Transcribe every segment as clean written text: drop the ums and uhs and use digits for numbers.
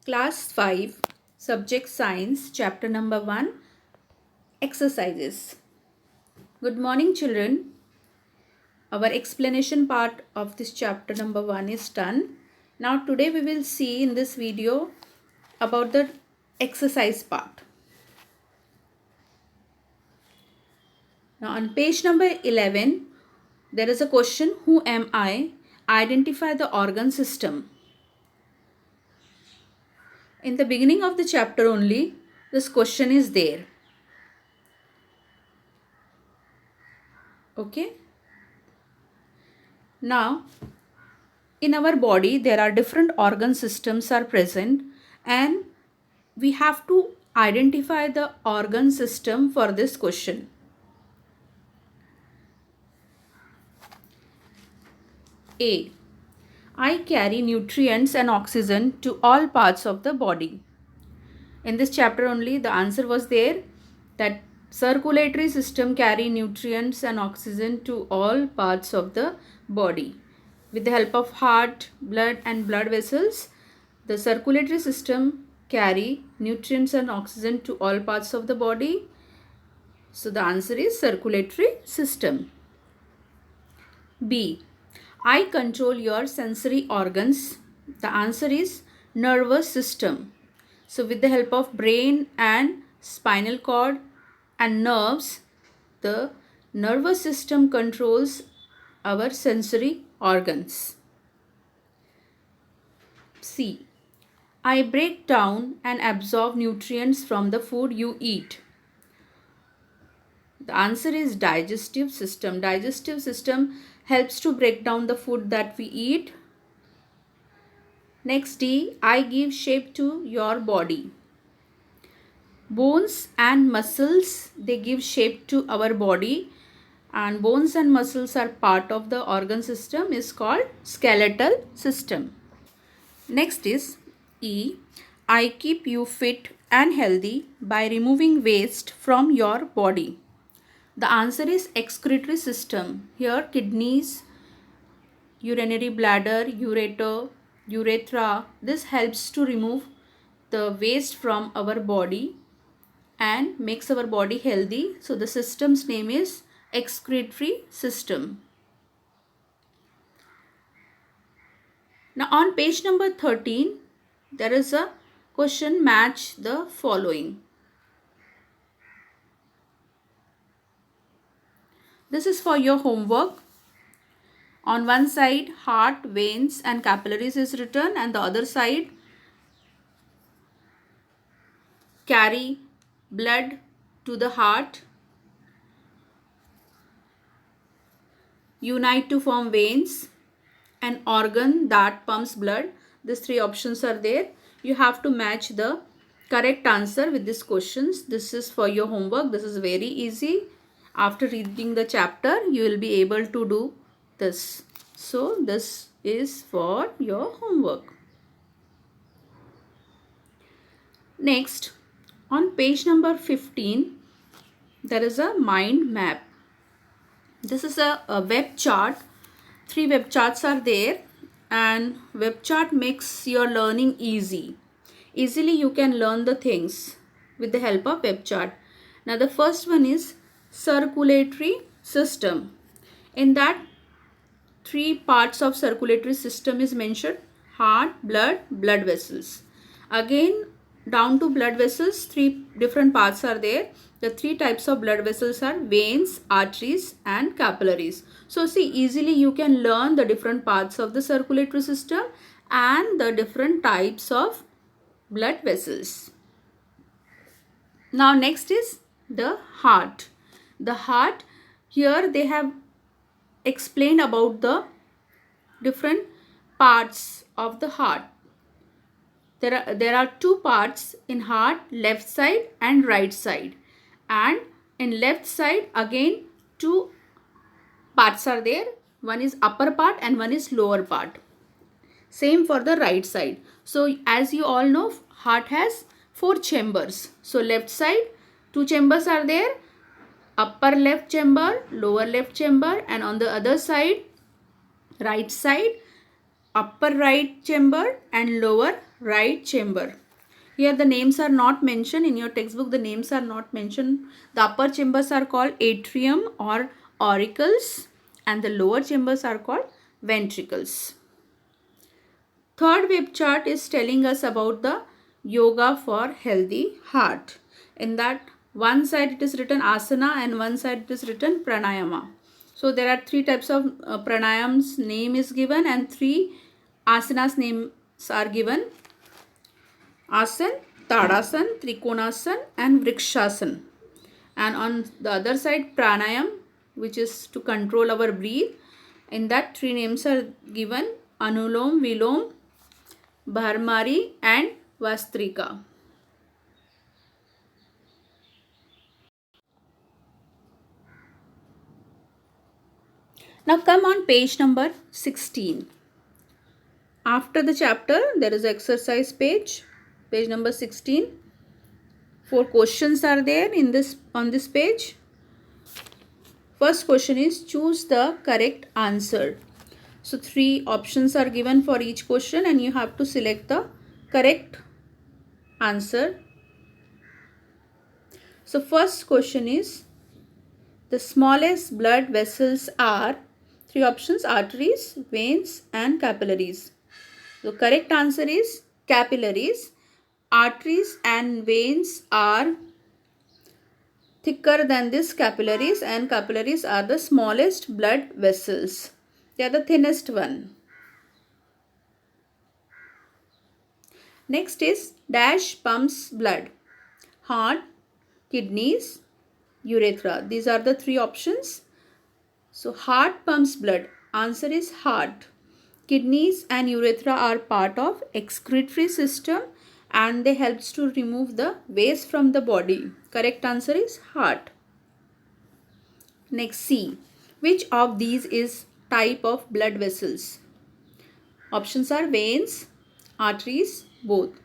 Class 5, Subject Science, Chapter number 1, Exercises. Good morning, children. Our explanation part of this chapter number 1 is done. Now today we will see in this video about the exercise part. Now on page number 11, there is a question, who am I? Identify the organ system. In the beginning of the chapter only, this question is there. Okay. Now, in our body, there are different organ systems are present, and we have to identify the organ system for this question. A. I carry nutrients and oxygen to all parts of the body. In this chapter only, the answer was there that circulatory system carry nutrients and oxygen to all parts of the body. With the help of heart, blood and blood vessels, the circulatory system carry nutrients and oxygen to all parts of the body. So the answer is circulatory system. B. I control your sensory organs. The answer is nervous system. So with the help of brain and spinal cord and nerves, the nervous system controls our sensory organs. C. I break down and absorb nutrients from the food you eat. The answer is digestive system. Digestive system helps to break down the food that we eat. Next, D. I give shape to your body. Bones and muscles, they give shape to our body, and bones and muscles are part of the organ system, is called skeletal system. Next is E. I keep you fit and healthy by removing waste from your body. The answer is excretory system. Here kidneys, urinary bladder, ureter, urethra, this helps to remove the waste from our body and makes our body healthy. So the system's name is excretory system. Now on page number 13, there is a question, match the following. This is for your homework. On one side, heart, veins and capillaries is written, and the other side, carry blood to the heart, unite to form veins, an organ that pumps blood. These three options are there. You have to match the correct answer with these questions. This is for your homework. This is very easy. After reading the chapter, you will be able to do this. So this is for your homework. Next, on page number 15, there is a mind map. This is a web chart. 3 web charts are there, and web chart makes your learning easy. Easily you can learn the things with the help of web chart. Now the first one is circulatory system. In that, 3 parts of circulatory system is mentioned: heart, blood, blood vessels. Again, down to blood vessels, 3 different parts are there. The 3 types of blood vessels are veins, arteries and capillaries. So see, easily you can learn the different parts of the circulatory system and the different types of blood vessels. Now next is the heart. The heart, here they have explained about the different parts of the heart. There are 2 parts in heart, left side and right side. And in left side again 2 parts are there. One is upper part and one is lower part. Same for the right side. So as you all know, heart has 4 chambers. So left side 2 chambers are there. Upper left chamber, lower left chamber, and on the other side, right side, upper right chamber and lower right chamber. Here the names are not mentioned in your textbook. The names are not mentioned. The upper chambers are called atrium or auricles, and the lower chambers are called ventricles. Third web chart is telling us about the yoga for healthy heart. In that one side it is written asana and one side it is written pranayama. So there are three types of pranayams name is given and three asanas names are given. Asan, Tadasan, Trikonasan and Vrikshasan. And on the other side pranayam, which is to control our breath. In that three names are given: Anulom, Vilom, Bharmari and Vastrika. Now come on page number 16. After the chapter there is exercise page number 16. 4 questions are there on this page. First question is choose the correct answer. So 3 options are given for each question and you have to select the correct answer. So first question is, the smallest blood vessels are 3 options: arteries, veins and capillaries. The correct answer is capillaries. Arteries and veins are thicker than this capillaries, and capillaries are the smallest blood vessels. They are the thinnest one. Next is dash pumps blood: heart, kidneys, urethra. These are the 3 options. So heart pumps blood. Answer is heart. Kidneys and urethra are part of excretory system and they helps to remove the waste from the body. Correct answer is heart. Next, C. Which of these is type of blood vessels? Options are veins, arteries, both.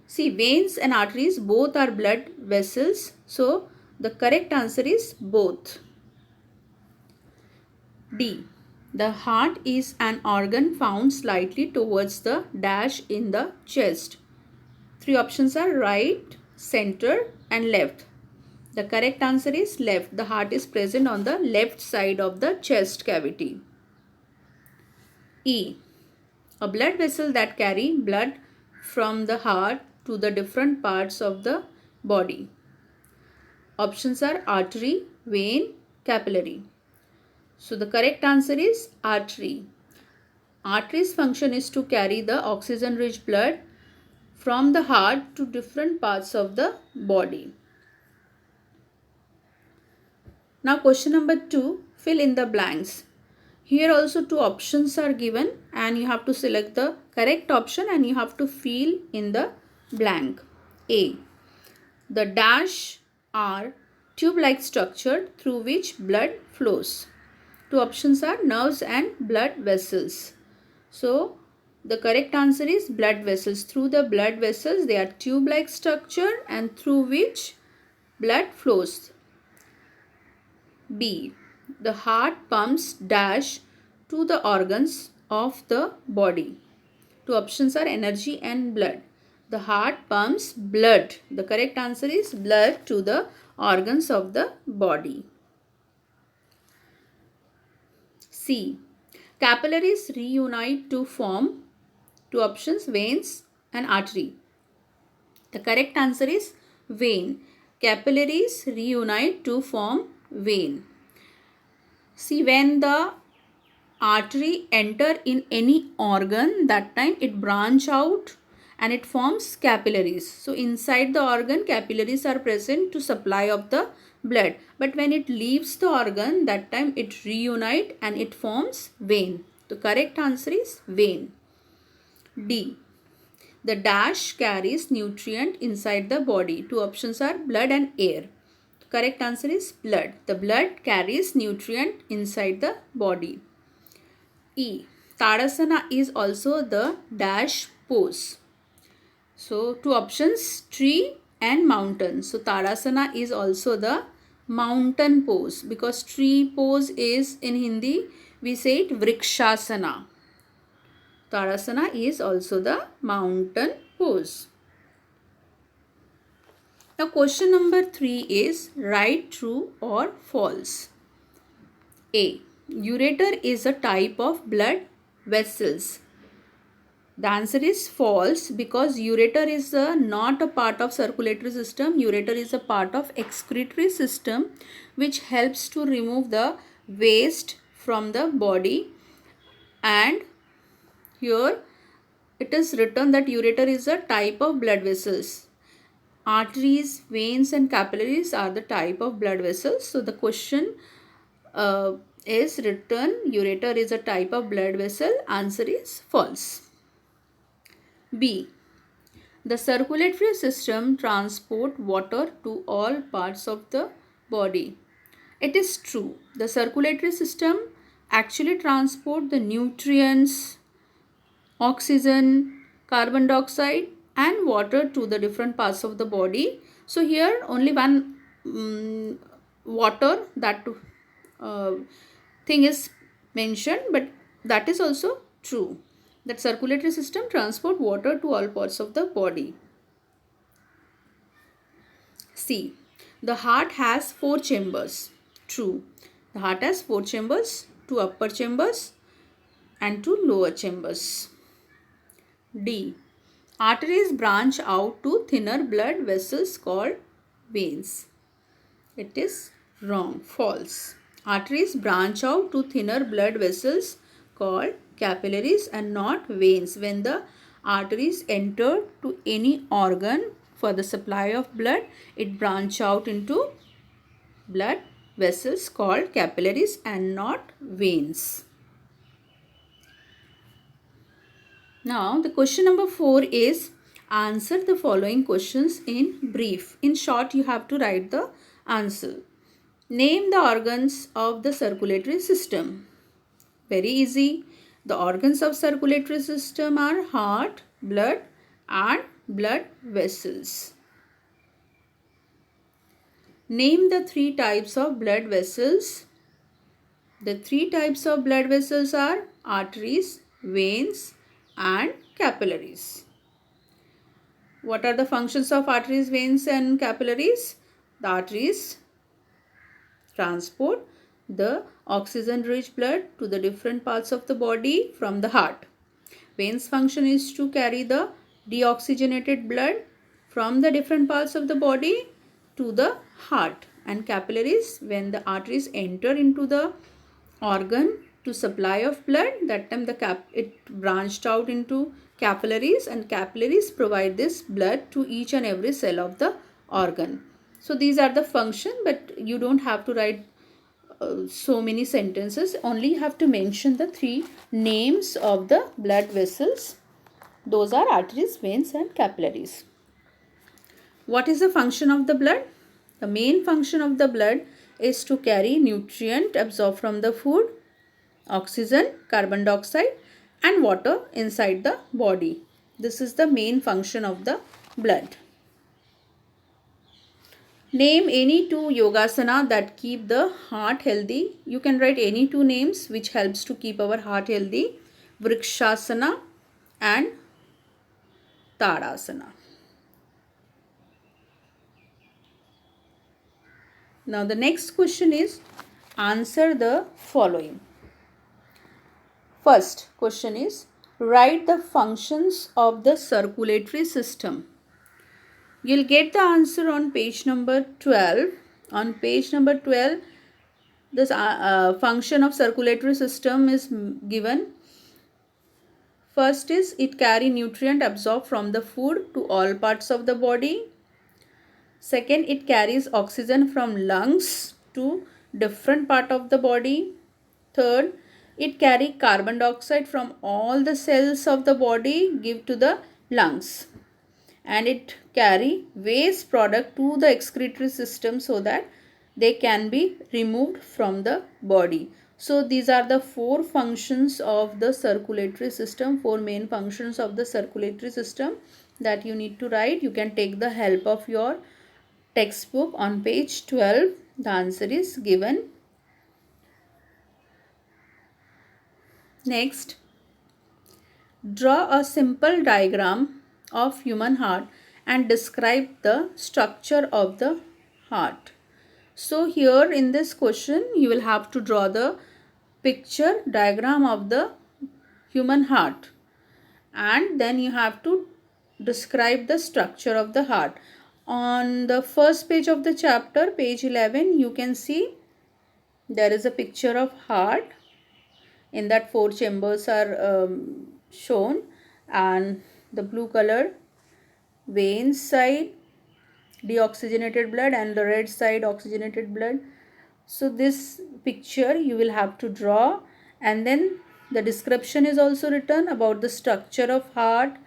See, veins and arteries both are blood vessels. So the correct answer is both. D. The heart is an organ found slightly towards the dash in the chest. 3 options are right, center and left. The correct answer is left. The heart is present on the left side of the chest cavity. E. A blood vessel that carry blood from the heart to the different parts of the body. Options are artery, vein, capillary. So the correct answer is artery. Artery's function is to carry the oxygen-rich blood from the heart to different parts of the body. Now question number 2, fill in the blanks. Here also 2 options are given and you have to select the correct option and you have to fill in the blank. A. The dash are tube-like structure through which blood flows. 2 options are nerves and blood vessels. So the correct answer is blood vessels. Through the blood vessels, they are tube-like structure and through which blood flows. B. The heart pumps dash to the organs of the body. 2 options are energy and blood. The heart pumps blood. The correct answer is blood to the organs of the body. C. Capillaries reunite to form 2 options, veins and artery. The correct answer is vein. Capillaries reunite to form vein. See, when the artery enter in any organ, that time it branch out and it forms capillaries. So inside the organ, capillaries are present to supply of the blood. But when it leaves the organ, that time it reunite and it forms vein. The correct answer is vein. D. The dash carries nutrient inside the body. 2 options are blood and air. Correct answer is blood. The blood carries nutrient inside the body. E. Tadasana is also the dash pose. So 2 options, tree and mountain. So Tadasana is also the mountain pose, because tree pose is in Hindi we say it Vrikshasana. Tadasana is also the mountain pose. Now question number 3 is write true or false. A. Ureter is a type of blood vessels. The answer is false because ureter is not a part of circulatory system. Ureter is a part of excretory system which helps to remove the waste from the body. And here it is written that ureter is a type of blood vessels. Arteries, veins and capillaries are the type of blood vessels. So the question is written ureter is a type of blood vessel. Answer is false. B. The circulatory system transport water to all parts of the body. It is true. The circulatory system actually transport the nutrients, oxygen, carbon dioxide and water to the different parts of the body. So here only one water that thing is mentioned, but that is also true. That circulatory system transport water to all parts of the body. C. The heart has 4 chambers. True. The heart has 4 chambers, 2 upper chambers and 2 lower chambers. D. Arteries branch out to thinner blood vessels called veins. It is wrong. False. Arteries branch out to thinner blood vessels called capillaries and not veins. When the arteries enter to any organ for the supply of blood, it branch out into blood vessels called capillaries and not veins. Now the question number 4 is answer the following questions in brief. In short, you have to write the answer. Name the organs of the circulatory system. Very easy. The organs of circulatory system are heart, blood and blood vessels. Name the 3 types of blood vessels. The 3 types of blood vessels are arteries, veins and capillaries. What are the functions of arteries, veins and capillaries? The arteries transport the oxygen-rich blood to the different parts of the body from the heart. Veins' function is to carry the deoxygenated blood from the different parts of the body to the heart. And capillaries, when the arteries enter into the organ to supply of blood, that time it branched out into capillaries and capillaries provide this blood to each and every cell of the organ. So these are the function, but you don't have to write so many sentences. Only you have to mention the 3 names of the blood vessels. Those are arteries, veins and capillaries. What is the function of the blood? The main function of the blood is to carry nutrient absorbed from the food, oxygen, carbon dioxide and water inside the body. This is the main function of the blood. Name any 2 yogasana that keep the heart healthy. You can write any 2 names which helps to keep our heart healthy. Vrikshasana and Tadasana. Now the next question is answer the following. First question is write the functions of the circulatory system. You'll get the answer on page number 12. On page number 12, this function of circulatory system is given. First is it carry nutrient absorbed from the food to all parts of the body. Second, it carries oxygen from lungs to different part of the body. Third, it carry carbon dioxide from all the cells of the body give to the lungs. And it carry waste product to the excretory system so that they can be removed from the body. So these are the 4 functions of the circulatory system, 4 main functions of the circulatory system that you need to write. You can take the help of your textbook on page 12. The answer is given. Next, draw a simple diagram of human heart and describe the structure of the heart. So here in this question you will have to draw the picture diagram of the human heart, and then you have to describe the structure of the heart. On the first page of the chapter, page 11, you can see there is a picture of heart. In that 4 chambers are shown, and the blue color veins side deoxygenated blood and the red side oxygenated blood. So this picture you will have to draw, and then the description is also written about the structure of heart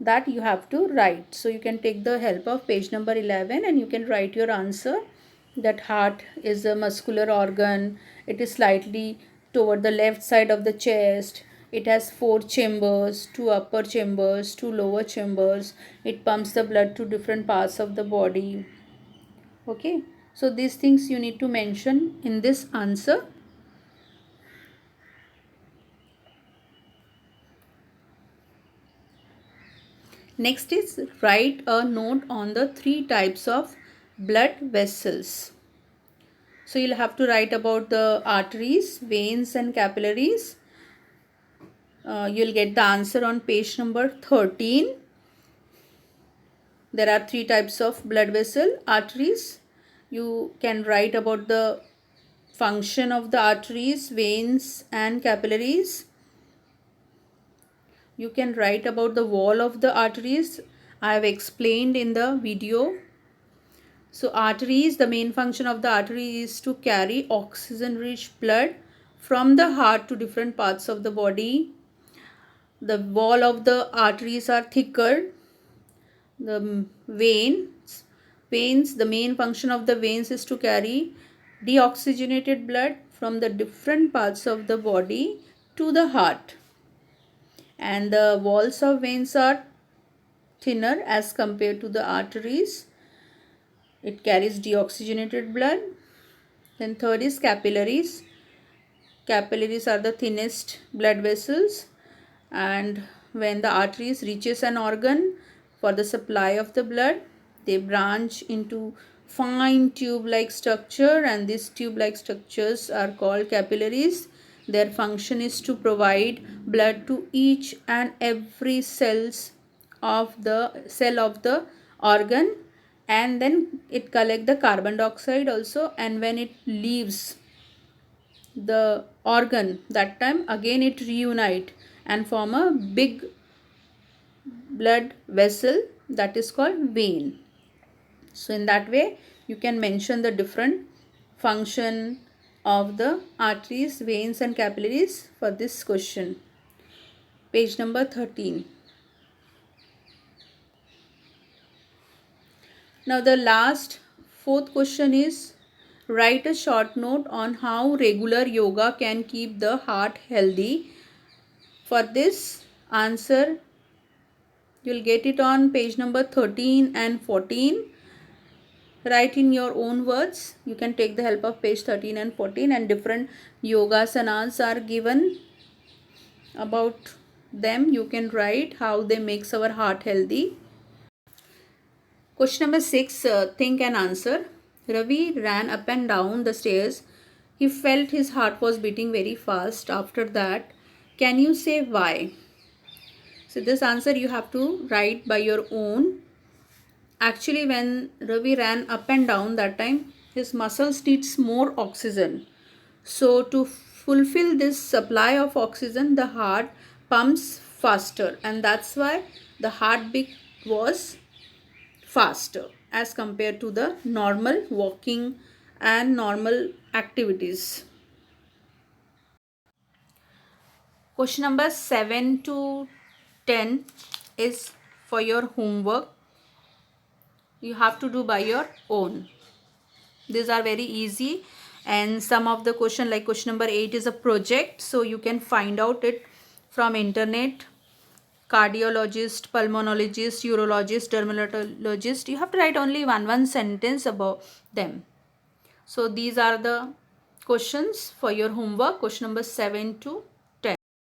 that you have to write. So you can take the help of page number 11 and you can write your answer, that heart is a muscular organ. It is slightly toward the left side of the chest. It has 4 chambers, 2 upper chambers, 2 lower chambers. It pumps the blood to different parts of the body. Okay, so these things you need to mention in this answer. Next is write a note on the 3 types of blood vessels. So you'll have to write about the arteries, veins and capillaries. You'll get the answer on page number 13. There are 3 types of blood vessel. Arteries, you can write about the function of the arteries, veins and capillaries. You can write about the wall of the arteries. I have explained in the video. So arteries, the main function of the artery is to carry oxygen rich blood from the heart to different parts of the body. The wall of the arteries are thicker. The veins, the main function of the veins is to carry deoxygenated blood from the different parts of the body to the heart. And the walls of veins are thinner as compared to the arteries. It carries deoxygenated blood. Then third is capillaries. Capillaries are the thinnest blood vessels, and when the arteries reaches an organ for the supply of the blood, they branch into fine tube-like structure, and these tube-like structures are called capillaries. Their function is to provide blood to each and every cell of the organ, and then it collect the carbon dioxide also, and when it leaves the organ, that time again it reunite and form a big blood vessel, that is called vein. So in that way you can mention the different function of the arteries, veins and capillaries for this question. Page number 13. Now the last 4th question is write a short note on how regular yoga can keep the heart healthy. For this answer you'll get it on page number 13 and 14. Write in your own words. You can take the help of page 13 and 14, and different yogasanas are given about them. You can write how they makes our heart healthy. Question number 6, think and answer. Ravi ran up and down the stairs. He felt his heart was beating very fast. After that, can you say why? So this answer you have to write by your own. Actually, when Ravi ran up and down, that time his muscles needs more oxygen. So to fulfill this supply of oxygen, the heart pumps faster, and that's why the heartbeat was faster as compared to the normal walking and normal activities. Question number 7 to 10 is for your homework. You have to do by your own. These are very easy, and some of the question, like question number 8, is a project, so you can find out it from internet. Cardiologist, pulmonologist, urologist, dermatologist, you have to write only one sentence about them. So these are the questions for your homework, question number 7 to